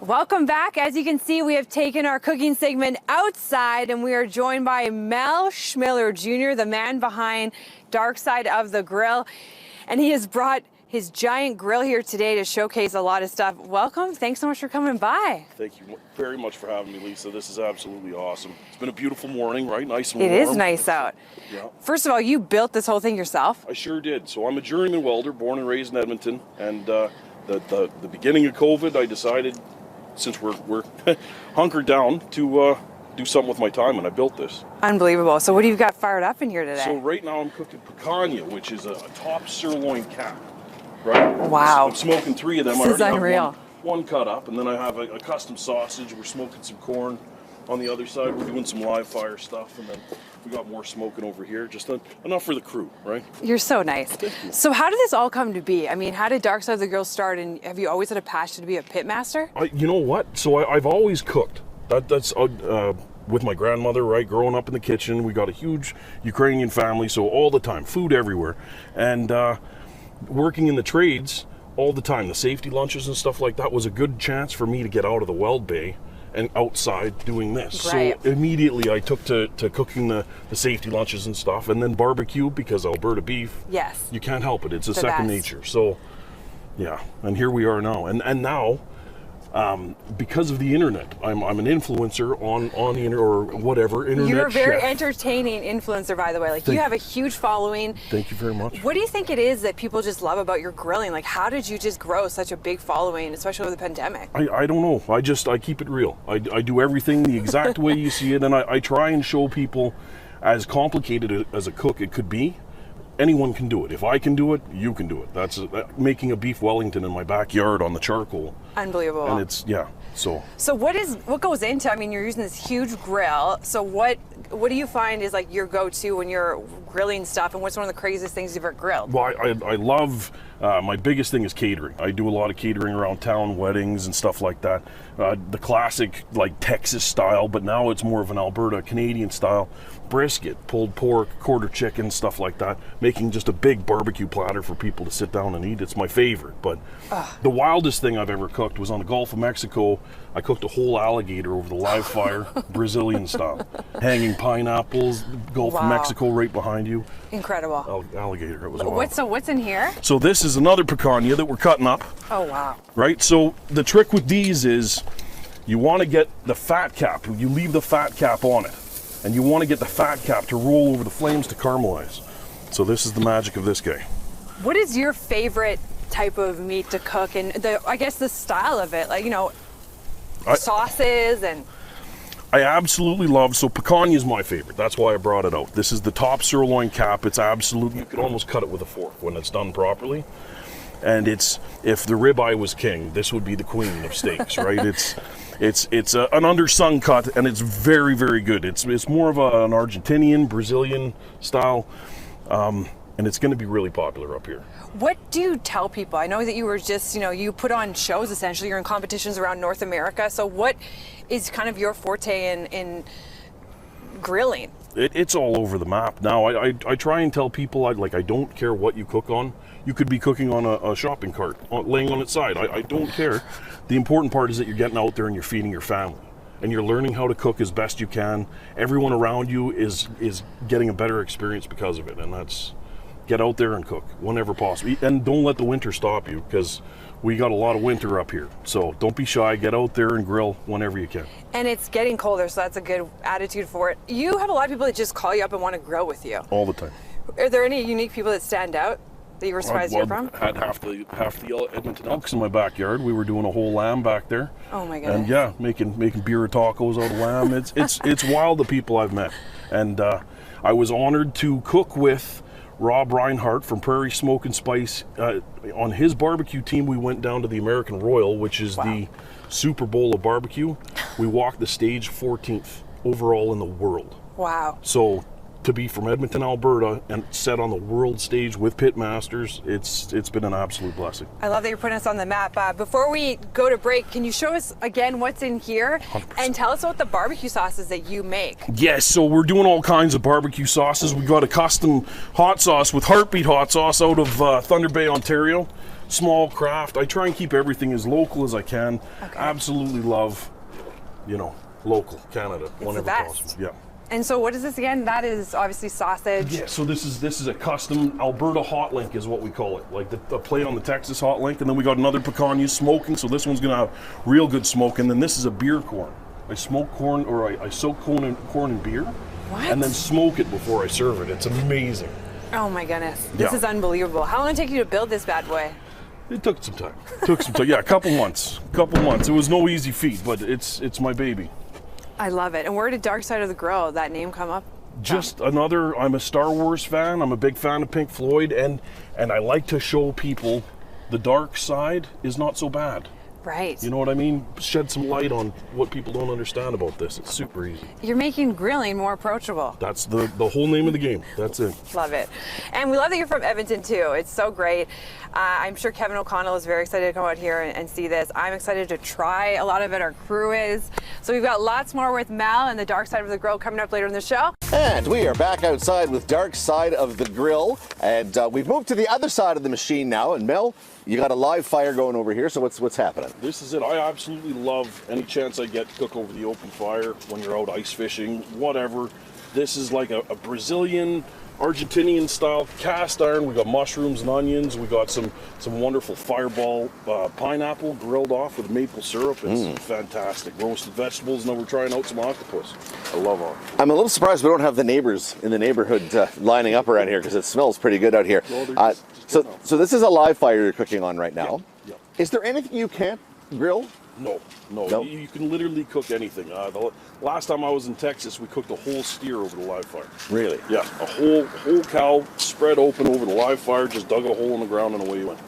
Welcome back. As you can see, we have taken our cooking segment outside and we are joined by Mel Schmiller Jr., the man behind Darkside of the Grill. And he has brought his giant grill here today to showcase a lot of stuff. Welcome. Thanks so much for coming by. Thank you very much for having me, Lisa. This is absolutely awesome. It's been a beautiful morning, right? Nice and warm. It is nice out. Yeah. First of all, you built this whole thing yourself? I sure did. So I'm a journeyman welder, born and raised in Edmonton. And the beginning of COVID, I decided, since we're hunkered down, to do something with my time, and I built this. Unbelievable. So what do you got fired up in here today? So right now I'm cooking picanha, which is a top sirloin cap. Right? Wow. I'm smoking 3 of them. This is unreal. One cut up, and then I have a custom sausage. We're smoking some corn. On the other side, we're doing some live fire stuff, and then we got more smoking over here. Just enough for the crew, right? You're so nice. Thank you. So how did this all come to be? I mean, how did Darkside of the Grill start, and have you always had a passion to be a pit master? You know what? So I've always cooked. That's with my grandmother, right? Growing up in the kitchen, we got a huge Ukrainian family, so all the time, food everywhere. And working in the trades all the time, the safety lunches and stuff like that was a good chance for me to get out of the weld bay and outside doing this. Right. So immediately I took to cooking the safety lunches and stuff, and then barbecue, because Alberta beef, Yes. you can't help it. It's a The second best. nature. So yeah, and here we are now. And now, because of the internet, I'm an influencer on the internet, or whatever, internet You're a very chef. entertaining influencer, by the way. Like, you have a huge following. Thank you very much. What do you think it is that people just love about your grilling? Like, how did you just grow such a big following, especially with the pandemic? I don't know. I keep it real. I do everything the exact way you see it, and I try and show people, as complicated as a cook it could be, anyone can do it. If I can do it, you can do it. That's making a beef Wellington in my backyard on the charcoal. Unbelievable. And it's, yeah, so. So what goes into, I mean, you're using this huge grill. So what do you find is like your go-to when you're grilling stuff, and what's one of the craziest things you've ever grilled? Well, I love, my biggest thing is catering. I do a lot of catering around town, weddings and stuff like that. The classic, like, Texas style, but now it's more of an Alberta, Canadian style. Brisket, pulled pork, quarter chicken, stuff like that. Making just a big barbecue platter for people to sit down and eat. It's my favorite. But the wildest thing I've ever cooked was on the Gulf of Mexico. I cooked a whole alligator over the live fire, Brazilian style. Hanging pineapples, Gulf of Mexico right behind you. Incredible. Alligator, it was wild. What's in here? So this is another picanha that we're cutting up. Oh, wow. Right, so the trick with these is you want to get the fat cap. You leave the fat cap on it. And you want to get the fat cap to roll over the flames to caramelize. So this is the magic of this guy. What is your favorite type of meat to cook, and I guess the style of it? Like, you know, sauces and... I absolutely love, so picanha is my favorite. That's why I brought it out. This is the top sirloin cap. It's absolutely, you could almost cut it with a fork when it's done properly. And it's, if the ribeye was king, this would be the queen of steaks, right? It's an undersung cut, and it's very, very good. It's more of an Argentinian, Brazilian style, and it's going to be really popular up here. What do you tell people? I know that you were just, you put on shows, essentially. You're in competitions around North America. So what is kind of your forte in grilling? It's all over the map now. I try and tell people, I don't care what you cook on. You could be cooking on a shopping cart, laying on its side. I don't care. The important part is that you're getting out there and you're feeding your family. And you're learning how to cook as best you can. Everyone around you is getting a better experience because of it. And that's, get out there and cook whenever possible. And don't let the winter stop you, because we got a lot of winter up here. So don't be shy. Get out there and grill whenever you can. And it's getting colder, so that's a good attitude for it. You have a lot of people that just call you up and want to grill with you. All the time. Are there any unique people that stand out that you were surprised to hear from? I had half the Edmonton elks in my backyard. We were doing a whole lamb back there. Oh my goodness. And yeah, making beer tacos out of lamb. It's wild, the people I've met. And I was honored to cook with Rob Reinhart from Prairie Smoke and Spice. On his barbecue team, we went down to the American Royal, which is the Super Bowl of barbecue. We walked the stage 14th overall in the world. Wow. So to be from Edmonton, Alberta, and set on the world stage with pit masters, it's been an absolute blessing. I love that you're putting us on the map. Before we go to break, can you show us again what's in here 100%. And tell us about the barbecue sauces that you make? Yes, so we're doing all kinds of barbecue sauces. We got a custom hot sauce with Heartbeat hot sauce out of Thunder Bay, Ontario. small craft. I try and keep everything as local as I can. Okay. Absolutely love, you know, local Canada whenever possible. Yeah. And so what is this again? That is obviously sausage. Yeah, so this is a custom Alberta hot link is what we call it. Like the play on the Texas hot link, and then we got another Picanha smoking, so this one's gonna have real good smoke, and then this is a beer corn. I smoke corn, or I soak corn in beer. What? And then smoke it before I serve it. It's amazing. Oh my goodness. This is unbelievable. How long did it take you to build this bad boy? It took some time. Yeah, a couple months. It was no easy feat, but it's my baby. I love it. And where did Darkside of the Grill, that name, come up? Just another, I'm a Star Wars fan. I'm a big fan of Pink Floyd, and I like to show people the dark side is not so bad. Right. You know what I mean? Shed some light on what people don't understand about this. It's super easy. You're making grilling more approachable. That's the whole name of the game. That's it. Love it. And we love that you're from Edmonton too. It's so great. I'm sure Kevin O'Connell is very excited to come out here and see this. I'm excited to try a lot of it. Our crew is. So we've got lots more with Mel and the Dark Side of the Grill coming up later in the show. And we are back outside with Darkside of the Grill. And we've moved to the other side of the machine now. And Mel, you got a live fire going over here, so what's happening? This is it. I absolutely love any chance I get to cook over the open fire when you're out ice fishing, whatever. This is like a Brazilian, Argentinian style cast iron. We got mushrooms and onions. We got some wonderful fireball pineapple grilled off with maple syrup. It's fantastic. Roasted vegetables, and then we're trying out some octopus. I love octopus. I'm a little surprised we don't have the neighbors in the neighborhood lining up around here, because it smells pretty good out here. Well, so this is a live fire you're cooking on right now. Yeah. Is there anything you can't grill? No. No? You can literally cook anything. The last time I was in Texas, we cooked a whole steer over the live fire. Really? Yeah, a whole cow spread open over the live fire, just dug a hole in the ground and away you went.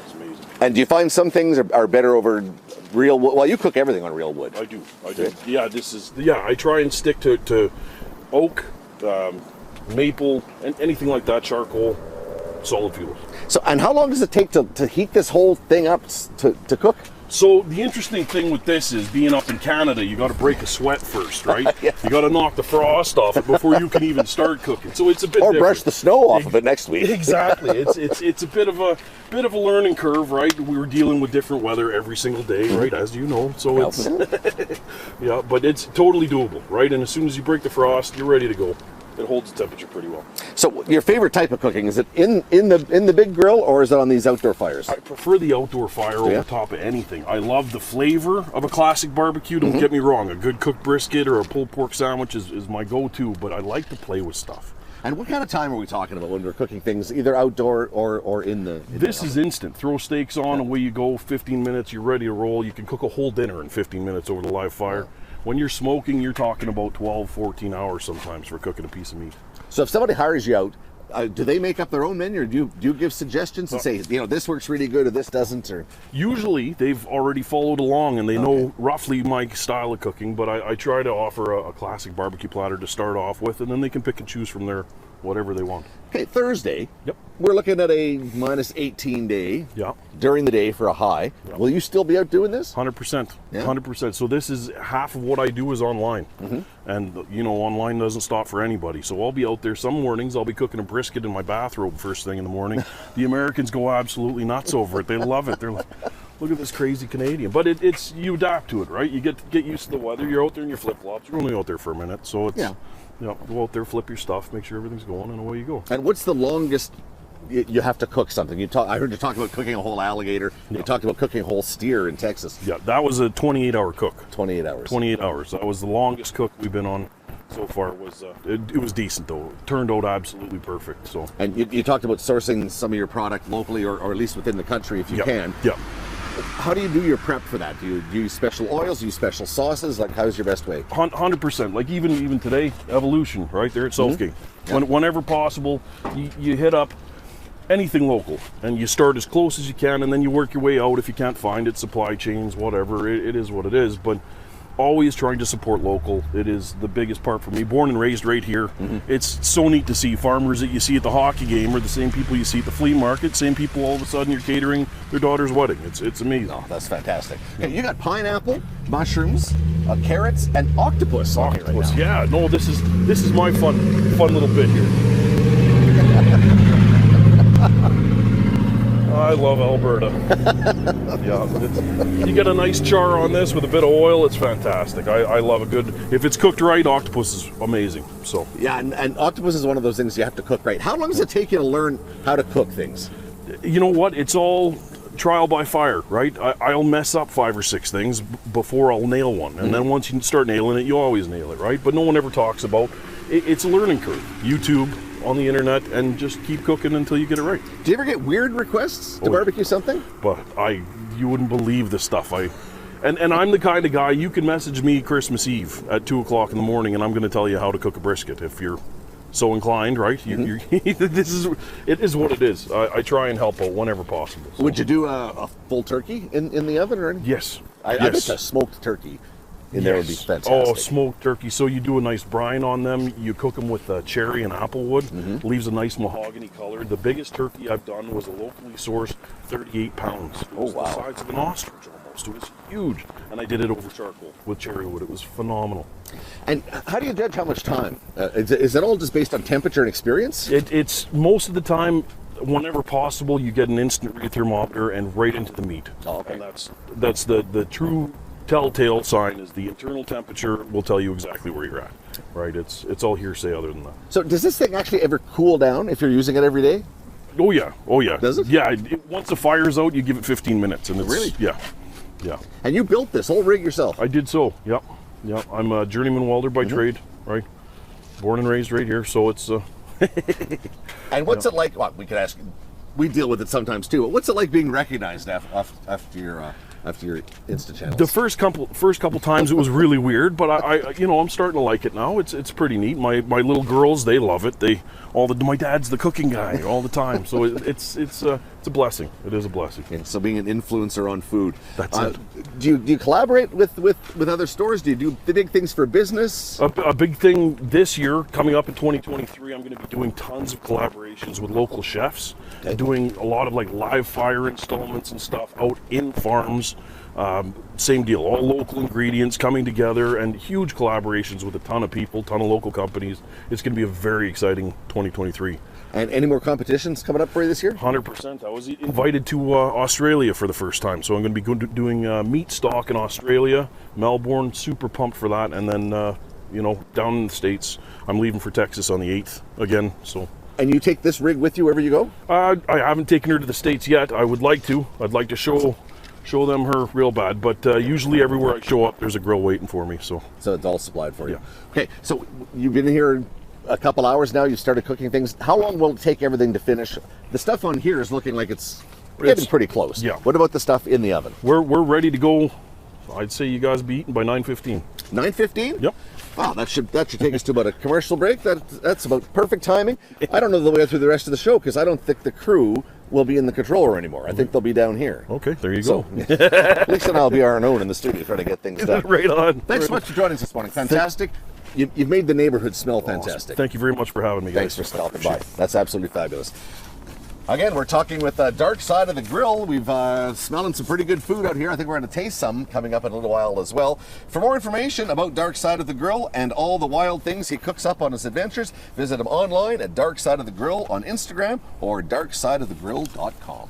It's amazing. And do you find some things are better over real wood? Well, you cook everything on real wood. I do. Yeah, I try and stick to oak, maple, and anything like that, charcoal, solid fuels. So, and how long does it take to heat this whole thing up to cook? So the interesting thing with this is, being up in Canada, you got to break a sweat first, right? Yeah. You got to knock the frost off it before you can even start cooking. So it's a bit different. Brush the snow off of it next week. Exactly. It's a bit of a learning curve, right? We were dealing with different weather every single day, right? As you know. So it's yeah, but it's totally doable, right? And as soon as you break the frost, you're ready to go. It holds the temperature pretty well. So your favorite type of cooking, is it in the big grill, or is it on these outdoor fires? I prefer the outdoor fire over top of anything. I love the flavor of a classic barbecue. Don't get me wrong. A good cooked brisket or a pulled pork sandwich is my go-to, but I like to play with stuff. And what kind of time are we talking about when we're cooking things, either outdoor or in the This is instant. Throw steaks on, away you go. 15 minutes, you're ready to roll. You can cook a whole dinner in 15 minutes over the live fire. When you're smoking, you're talking about 12, 14 hours sometimes for cooking a piece of meat. So if somebody hires you out, do they make up their own menu, or do you give suggestions and say, this works really good or this doesn't? Or usually they've already followed along and they know roughly my style of cooking, but I try to offer a classic barbecue platter to start off with, and then they can pick and choose from there whatever they want. Okay, Thursday. Yep. We're looking at a minus 18 day. Yeah. During the day for a high. Yep. Will you still be out doing this? 100%. Yeah. 100%. So this is half of what I do is online. And online doesn't stop for anybody. So I'll be out there some mornings. I'll be cooking a brisket in my bathrobe first thing in the morning. The Americans go absolutely nuts over it. They love it. They're like, look at this crazy Canadian. But it's you adapt to it, right? You get used to the weather. You're out there in your flip-flops. You're only out there for a minute. So it's go out there, flip your stuff, make sure everything's going, and away you go. And what's the longest you have to cook something? I heard you talk about cooking a whole alligator. You talked about cooking a whole steer in Texas. Yeah, that was a 28-hour cook. 28 hours. 28 hours. That was the longest cook we've been on so far. It was decent, though. It turned out absolutely perfect. So. And you talked about sourcing some of your product locally, or at least within the country if you can. Yeah. How do you do your prep for that? Do you use special oils? Do you use special sauces? Like, how's your best way? 100%. Like even today, Evolution, right there at Southgate. Whenever possible, you hit up anything local, and you start as close as you can, and then you work your way out. If you can't find it, supply chains, whatever, it is what it is. But always trying to support local. It is the biggest part for me. Born and raised right here. It's so neat to see farmers that you see at the hockey game are the same people you see at the flea market. Same people all of a sudden you're catering their daughter's wedding. It's amazing. Oh, that's fantastic. Okay, you got pineapple, mushrooms, carrots, and octopus on here right now. Yeah, no, this is my fun little bit here. I love Alberta. Yeah, you get a nice char on this with a bit of oil. It's fantastic. I love a good. If it's cooked right, octopus is amazing. So Yeah, and octopus is one of those things you have to cook right. How long does it take you to learn how to cook things? you know what? It's all trial by fire, right? I'll mess up 5 or 6 things before I'll nail one, and then once you start nailing it, you always nail it, right? But no one ever talks about it's a learning curve. YouTube, on the internet, and just keep cooking until you get it right. Do you ever get weird requests to barbecue something? But you wouldn't believe the stuff and I'm the kind of guy, you can message me Christmas Eve at 2 o'clock in the morning, and I'm going to tell you how to cook a brisket if you're so inclined, right? It is what it is. I try and help out whenever possible. So. Would you do a full turkey in the oven or anything? Yes. I bet a smoked turkey in there would be fantastic. Oh, smoked turkey. So you do a nice brine on them. You cook them with cherry and applewood. Leaves a nice mahogany color. The biggest turkey I've done was a locally sourced 38 pounds. It was the size of an ostrich almost. It was huge. And I did it over charcoal with cherry wood. It was phenomenal. And how do you judge how much time? Is it all just based on temperature and experience? It's most of the time, whenever possible, you get an instant read thermometer and right into the meat. Oh, okay. And that's the true telltale sign is the internal temperature will tell you exactly where you're at, right? It's all hearsay other than that. So does this thing actually ever cool down if you're using it every day? Oh yeah. Does it? Yeah, once the fire's out, you give it 15 minutes and it's Really? Yeah. And you built this whole rig yourself? I did so. Yep. I'm a journeyman welder by trade, right? Born and raised right here, so it's And what's it like? Well, we could ask. We deal with it sometimes too. But what's it like being recognized after your Insta channels? The first couple times it was really weird, but I'm starting to like it now. It's pretty neat. My little girls, they love it. My dad's the cooking guy all the time. So it's a blessing. It is a blessing. And so being an influencer on food. That's it. Do you collaborate with other stores? Do you do the big things for business? A big thing this year, coming up in 2023, I'm going to be doing tons of collaborations with local chefs, doing a lot of like live fire installments and stuff out in farms. Same deal, all local ingredients coming together and huge collaborations with a ton of people, ton of local companies. It's going to be a very exciting 2023. And any more competitions coming up for you this year? 100%. I was invited to Australia for the first time, so I'm going to be doing meat stock in Australia, Melbourne. Super pumped for that, and then down in the States, I'm leaving for Texas on the 8th again. So. And you take this rig with you wherever you go? I haven't taken her to the States yet. I would like to. I'd like to show them her real bad, but usually everywhere I show up, there's a grill waiting for me. So it's all supplied for you. Yeah. Okay, so you've been here a couple hours now. You started cooking things. How long will it take everything to finish? The stuff on here is looking like it's getting pretty close. Yeah. What about the stuff in the oven? We're ready to go. I'd say you guys be eating by 9:15. 9:15? Yep. Wow, that should take us to about a commercial break. That's about perfect timing. I don't know the way through the rest of the show because I don't think the crew will be in the controller anymore. I think they'll be down here. Okay, there you go. Lisa and I'll be our own in the studio trying to get things done. Right on. Thanks so much for joining us this morning. Fantastic. You've made the neighborhood smell fantastic. Awesome. Thank you very much for having me, guys. Thanks for stopping by. That's absolutely fabulous. Again, we're talking with Darkside of the Grill. We've smelling some pretty good food out here. I think we're going to taste some coming up in a little while as well. For more information about Darkside of the Grill and all the wild things he cooks up on his adventures, visit him online at Darkside of the Grill on Instagram or darksideofthegrill.com.